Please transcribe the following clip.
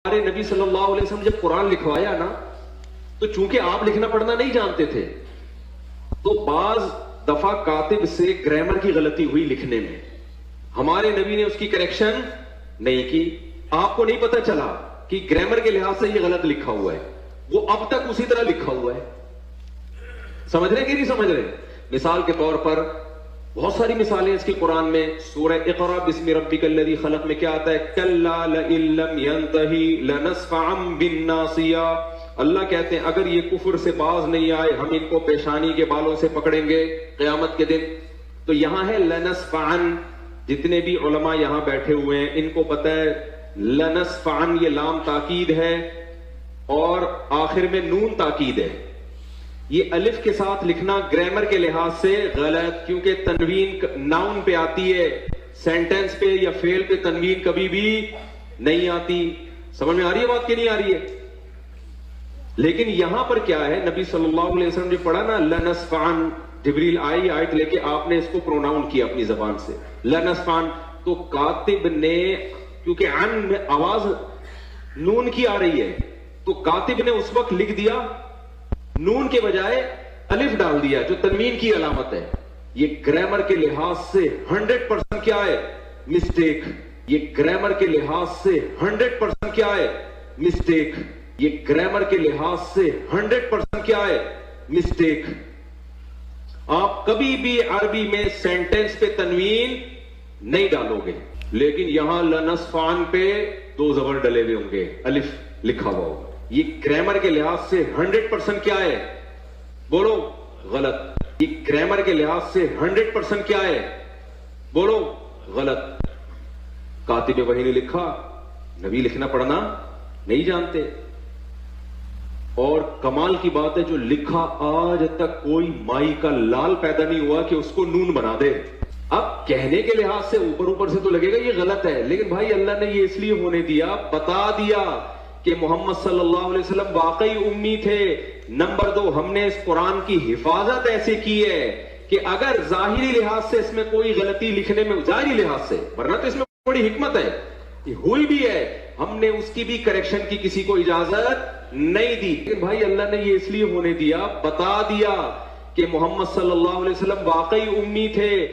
ہمارے نبی صلی اللہ علیہ وسلم جب قرآن لکھوایا نا تو چونکہ آپ لکھنا پڑھنا نہیں جانتے تھے تو بعض دفعہ کاتب سے گرامر کی غلطی ہوئی لکھنے میں، ہمارے نبی نے اس کی کریکشن نہیں کی. آپ کو نہیں پتا چلا کہ گرامر کے لحاظ سے یہ غلط لکھا ہوا ہے، وہ اب تک اسی طرح لکھا ہوا ہے. سمجھ رہے کہ نہیں سمجھ رہے؟ مثال کے طور پر بہت ساری مثالیں اس کی قرآن میں. سورہ اقرا بسم ربک الذی خلق میں کیا آتا ہے؟ کلا لئن لم ینتہی لنصفعا بالناصیہ. اللہ کہتے ہیں اگر یہ کفر سے باز نہیں آئے ہم ان کو پیشانی کے بالوں سے پکڑیں گے قیامت کے دن. تو یہاں ہے لنصفعا. جتنے بھی علماء یہاں بیٹھے ہوئے ہیں ان کو پتہ ہے لنصفعا یہ لام تاکید ہے اور آخر میں نون تاکید ہے. یہ الف کے ساتھ لکھنا گرامر کے لحاظ سے غلط، کیونکہ تنوین ناؤن پہ آتی ہے، سینٹنس پہ یا فعل پہ تنوین کبھی بھی نہیں آتی. سمجھ میں آ رہی ہے بات کہ نہیں آ رہی ہے؟ لیکن یہاں پر کیا ہے، نبی صلی اللہ علیہ وسلم نے پڑھا نا لنصفعن، جبریل آئی آیت لے کے آپ نے اس کو پروناؤن کیا اپنی زبان سے لنصفعن. تو کاتب نے کیونکہ عن میں آواز نون کی آ رہی ہے تو کاتب نے اس وقت لکھ دیا نون کے بجائے الف ڈال دیا جو تنوین کی علامت ہے. یہ گرامر کے لحاظ سے 100% کیا ہے؟ مسٹیک. یہ گرامر کے لحاظ سے 100% کیا ہے؟ مسٹیک. یہ گرامر کے لحاظ سے 100% کیا ہے؟ مسٹیک. آپ کبھی بھی عربی میں سینٹنس پہ تنوین نہیں ڈالو گے، لیکن یہاں لنصفعن پہ دو زبر ڈلے ہوئے ہوں گے، الف لکھا ہوا ہوگا. یہ گرامر کے لحاظ سے 100% کیا ہے؟ بولو غلط. یہ گرامر کے لحاظ سے 100% کیا ہے؟ بولو غلط. کاتب وحی نے لکھا، نبی لکھنا پڑھنا نہیں جانتے. اور کمال کی بات ہے جو لکھا آج تک کوئی مائی کا لال پیدا نہیں ہوا کہ اس کو نون بنا دے. اب کہنے کے لحاظ سے اوپر سے تو لگے گا یہ غلط ہے، لیکن بھائی اللہ نے یہ اس لیے ہونے دیا، بتا دیا کہ محمد صلی اللہ علیہ وسلم واقعی امی تھے. نمبر 2، ہم نے اس قرآن کی حفاظت ایسے کی ہے کہ اگر ظاہری لحاظ سے اس میں کوئی غلطی لکھنے میں، ظاہری لحاظ سے، ورنہ تو اس میں بڑی حکمت ہے، ہوئی بھی ہے، ہم نے اس کی بھی کریکشن کی کسی کو اجازت نہیں دی. لیکن بھائی اللہ نے یہ اس لیے ہونے دیا، بتا دیا کہ محمد صلی اللہ علیہ وسلم واقعی امی تھے.